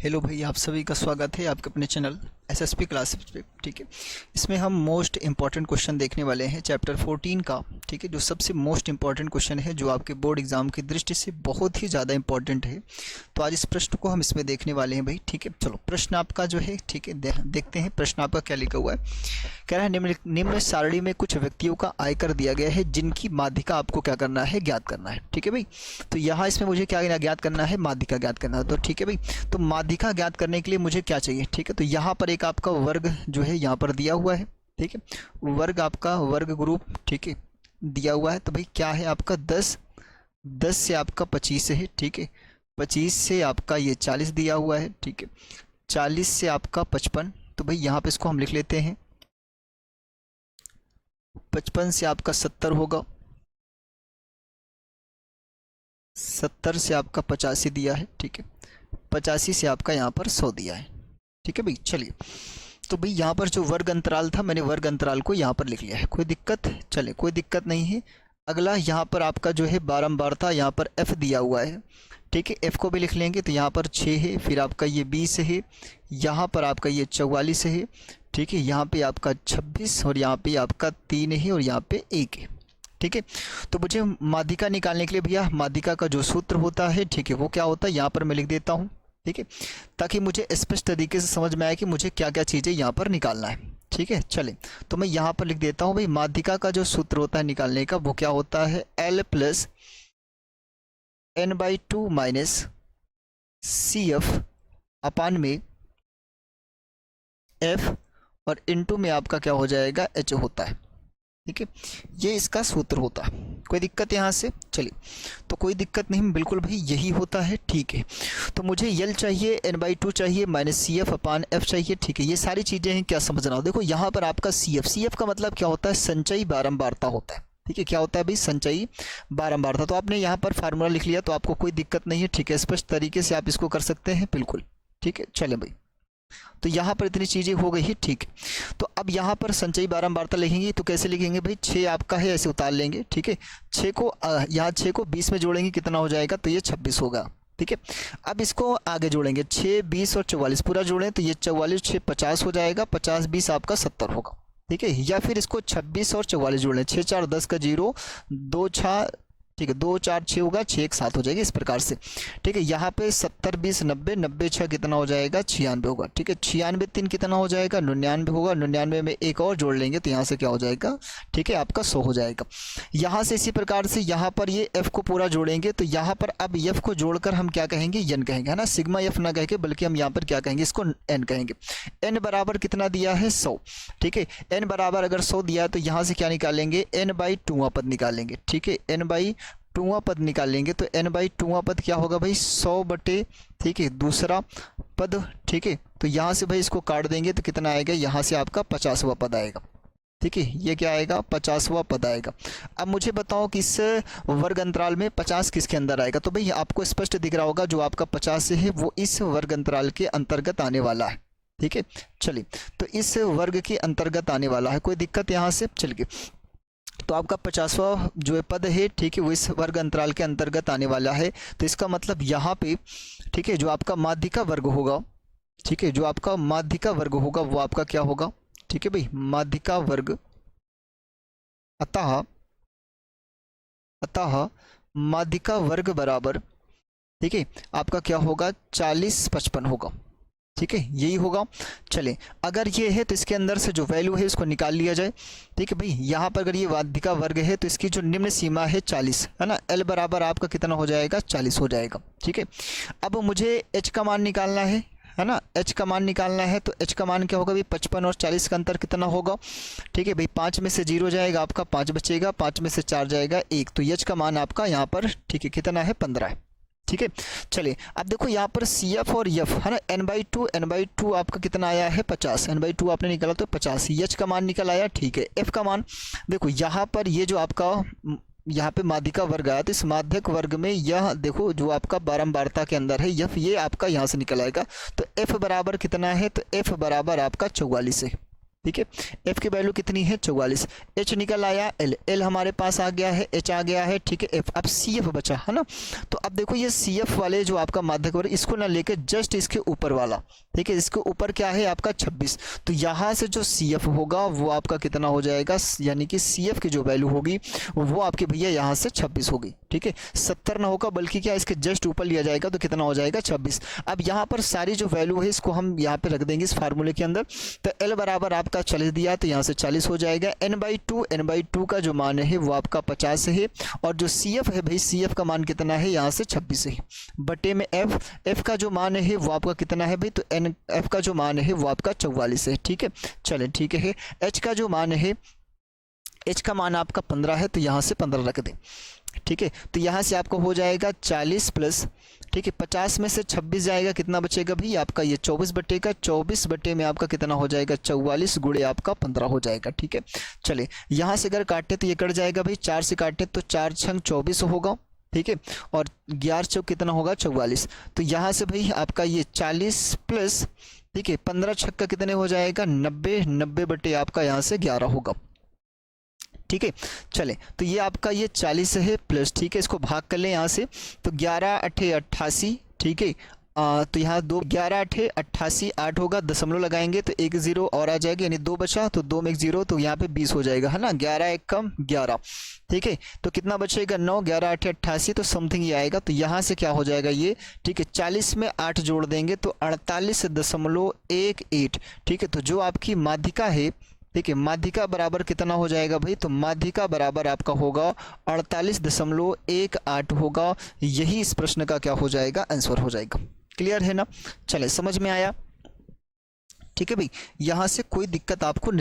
Hello भाई, आप सभी का स्वागत है आपके अपने चैनल एसएसपी क्लासेस पे। ठीक है, इसमें हम मोस्ट इंपॉर्टेंट क्वेश्चन देखने वाले हैं चैप्टर 14 का। ठीक है, जो सबसे मोस्ट इंपॉर्टेंट क्वेश्चन है, जो आपके बोर्ड एग्जाम की दृष्टि से बहुत ही ज़्यादा इंपॉर्टेंट है। तो आज इस प्रश्न को हम इसमें देखने वाले हैं भाई। ठीक है, चलो प्रश्न आपका जो है, ठीक है, देखते हैं प्रश्न आपका क्या लिखा हुआ है। कह रहा है निम्न सारणी में कुछ व्यक्तियों का आयकर दिया गया है जिनकी माध्यिका आपको क्या करना है, ज्ञात करना है। ठीक है भाई, तो यहाँ इसमें मुझे क्या ज्ञात करना है, माध्यिका ज्ञात करना है। तो ठीक है भाई, तो माध्यिका ज्ञात करने के लिए मुझे क्या चाहिए। ठीक है, तो यहाँ पर एक आपका वर्ग जो है यहाँ पर दिया हुआ है। ठीक है, वर्ग आपका वर्ग ग्रुप, ठीक है, दिया हुआ है। तो भाई क्या है आपका 10 से आपका 25 है। ठीक है, 25 से आपका ये 40 दिया हुआ है। ठीक है, 40 से आपका 55। तो भाई यहाँ पे इसको हम लिख लेते हैं, 55 से आपका 70 होगा, 70 से आपका 85 दिया है। ठीक है, 85 से आपका यहाँ पर 100 दिया है। ठीक है भाई, चलिए, तो भाई यहाँ पर जो वर्ग अंतराल था, मैंने वर्ग अंतराल को यहाँ पर लिख लिया है। कोई दिक्कत, चले कोई दिक्कत नहीं है। अगला यहाँ पर आपका जो है बारंबारता, यहाँ पर f दिया हुआ है। ठीक है, f को भी लिख लेंगे। तो यहाँ पर 6 है, फिर आपका ये 20 है, यहाँ पर आपका ये 44 है। ठीक है, यहाँ पे आपका 26 और यहाँ पे आपका 3 है और यहाँ पे 1 है। ठीक है, तो मुझे माध्यिका निकालने के लिए भैया माध्यिका का जो सूत्र होता है, ठीक है, वो क्या होता है यहाँ पर मैं लिख देता हूँ। ठीक है, ताकि मुझे स्पष्ट तरीके से समझ में आए कि मुझे क्या क्या चीज़ें यहाँ पर निकालना है। ठीक है, चले, तो मैं यहाँ पर लिख देता हूँ भाई, माध्यिका का जो सूत्र होता है निकालने का, वो क्या होता है, L plus n/2 minus CF अपान में F और इनटू में आपका क्या हो जाएगा, H होता है। ठीक है, ये इसका सूत्र होता है। कोई दिक्कत यहाँ से, चलिए, तो कोई दिक्कत नहीं, बिल्कुल भाई यही होता है। ठीक है, तो मुझे यल चाहिए, n/2 चाहिए, माइनस CF अपान F चाहिए। ठीक है, ये सारी चीज़ें हैं, क्या समझना हो। देखो यहाँ पर आपका CF का मतलब क्या होता है, संचयी बारंबारता होता है। ठीक है, क्या होता है भाई, संचयी बारंबारता। तो आपने यहाँ पर फार्मूला लिख लिया, तो आपको कोई दिक्कत नहीं है। ठीक है, स्पष्ट तरीके से आप इसको कर सकते हैं, बिल्कुल। ठीक है, चले भाई, तो यहाँ पर इतनी चीज़ें हो गई है। ठीक है, तो अब यहाँ पर संचयी बारंबारता लिखेंगे, तो कैसे लिखेंगे भाई, 6 आपका है, ऐसे उतार लेंगे। ठीक है, 6 को यहाँ 6 को 20 में जोड़ेंगे, कितना हो जाएगा, तो ये 26 होगा। ठीक है, अब इसको आगे जोड़ेंगे, 6, 20 और 44 पूरा जोड़ें, तो ये 44, 6, 50 हो जाएगा, 50, 20 आपका 70 होगा। ठीक है, या फिर इसको 26 और 44 जोड़ लें, 6, 4, 10 का 0, 2, 6, ठीक है, 2, 4, 6 होगा, 6, 1, 7 हो जाएगी, इस प्रकार से। ठीक है, यहाँ पे 70, 20, 90, 90, 6 कितना हो जाएगा, 96 होगा। ठीक है, 96, 3 कितना हो जाएगा, 99 होगा। 99 में एक और जोड़ लेंगे, तो यहाँ से क्या हो जाएगा, ठीक है, आपका 100 हो जाएगा। यहाँ से इसी प्रकार से यहाँ पर ये f को पूरा जोड़ेंगे, तो यहाँ पर अब f को जोड़कर हम क्या कहेंगे, n कहेंगे, है ना, सिग्मा f ना कहेंगे, बल्कि हम यहाँ पर क्या कहेंगे, इसको n कहेंगे। n बराबर कितना दिया है, 100। ठीक है, n बराबर अगर 100 दिया है, तो यहाँ से क्या निकालेंगे, n/2 पद निकालेंगे। ठीक है, n/2 पद निकालेंगे, तो n/2 पद क्या होगा भाई, 100 बटे, ठीक है, दूसरा पद। ठीक है, तो यहाँ से भाई इसको काट देंगे, तो कितना आएगा, यहाँ से आपका 50वां पद आएगा। ठीक है, ये क्या आएगा, 50वां पद आएगा। अब मुझे बताओ कि इस वर्ग अंतराल में 50 किसके अंदर आएगा। तो भाई आपको स्पष्ट दिख रहा होगा, जो आपका 50 है वो इस वर्ग अंतराल के अंतर्गत आने वाला है। ठीक है, चलिए, तो इस वर्ग के अंतर्गत आने वाला है, कोई दिक्कत यहाँ से, चलिए, तो आपका 50वां जो पद है, ठीक है, वो इस वर्ग अंतराल के अंतर्गत आने वाला है। तो इसका मतलब यहाँ पे, ठीक है, जो आपका माध्यिका वर्ग होगा, ठीक है, जो आपका माध्यिका वर्ग होगा, वो आपका क्या होगा, ठीक है भाई, माध्यिका वर्ग, अतः माध्यिका वर्ग बराबर, ठीक है, आपका क्या होगा, 40, 55 होगा। ठीक है, यही होगा। चले, अगर ये है तो इसके अंदर से जो वैल्यू है उसको निकाल लिया जाए। ठीक है भाई, यहाँ पर अगर ये माध्यिका वर्ग है, तो इसकी जो निम्न सीमा है 40, है ना, L बराबर आपका कितना हो जाएगा, 40 हो जाएगा। ठीक है, अब मुझे H का मान निकालना है ना, H का मान निकालना है, तो H का मान क्या होगा भाई, 55 और 40 का अंतर कितना होगा। ठीक है भाई, 5 में से 0 जाएगा, आपका 5 बचेगा, 5 में से 4 जाएगा 1, तो H का मान आपका यहाँ पर, ठीक है, कितना है, 15 है। ठीक है, चलिए, अब देखो यहाँ पर CF और F, है ना, n/2 आपका कितना आया है, 50, n/2 आपने निकाला तो 50, H का मान निकल आया। ठीक है, F का मान देखो, यहाँ पर ये जो आपका यहाँ पे माध्यिका वर्ग आया, तो इस माध्यक वर्ग में यह देखो जो आपका बारंबारता के अंदर है F, ये आपका यहाँ से निकल आएगा। तो F बराबर कितना है, तो F बराबर आपका 44 है। ठीक है। एफ की वैल्यू कितनी है 44, एच निकल आया, एल हमारे पास आ गया है, एच आ गया है, ठीक है। एफ, अब सी एफ बचा है ना। तो अब देखो ये सी एफ वाले जो आपका माध्यक वर्ग, इसको ना लेके जस्ट इसके ऊपर वाला, ठीक है, इसके ऊपर क्या है आपका 26, तो यहाँ से जो सी एफ होगा वो आपका कितना हो जाएगा, यानी कि सी एफ की जो वैल्यू होगी वो आपके भैया यहाँ से 26 होगी, ठीक है। 70 ना होगा बल्कि क्या इसके जस्ट ऊपर लिया जाएगा तो कितना हो जाएगा 26। अब यहाँ पर सारी जो वैल्यू है इसको हम यहाँ पे रख देंगे इस फार्मूले के अंदर। तो एल बराबर आपका 40 दिया तो यहाँ से 40 हो जाएगा। n/2 का जो मान है वो आपका 50 है, और जो सी एफ है भाई, सी एफ का मान कितना है यहाँ से 26 है, बटे में एफ का जो मान है वो आपका कितना है भाई, तो एन एफ का जो मान है वो आपका 44 है, ठीक है। चलें ठीक है। एच का जो मान है, एच का मान आपका 15 है तो यहाँ से 15 रख दें, ठीक है। तो यहाँ से आपका हो जाएगा 40 प्लस, ठीक है, 50 में से 26 जाएगा, कितना बचेगा भाई आपका ये 24 बटेगा, 24 बटे में आपका कितना हो जाएगा 44 गुणे आपका 15 हो जाएगा, ठीक है। चले यहाँ से अगर काटे तो ये कट जाएगा भाई, 4 से काटे तो 4 छंग 24 होगा, ठीक है, और 11 चौक कितना होगा 44। तो यहाँ से भाई आपका ये 40 प्लस, ठीक है, 15 छक्का कितने हो जाएगा 90, 90 बटे आपका यहाँ से 11 होगा, ठीक है। चले तो ये आपका ये 40 है प्लस, ठीक है, इसको भाग कर लें यहाँ से, तो 11 8 88, ठीक है। तो यहाँ 2 11 8 88 8 होगा, दशमलव लगाएंगे तो एक 0 और आ जाएगा, यानी 2 बचा तो 2 में 1 0, तो यहाँ पे 20 हो जाएगा, है ना। 11 1 कम 11, ठीक है। तो कितना बचेगा 9, 11 8 88, तो समथिंग ये आएगा। तो यहाँ से क्या हो जाएगा ये, ठीक है, 40 में 8 जोड़ देंगे तो 48.18, ठीक है। तो जो आपकी माध्यिका है, ठीक है, माध्यिका बराबर कितना हो जाएगा भाई, तो माध्यिका बराबर आपका होगा 48.18 होगा। यही इस प्रश्न का क्या हो जाएगा, आंसर हो जाएगा। क्लियर है ना। चले समझ में आया, ठीक है भाई। यहाँ से कोई दिक्कत आपको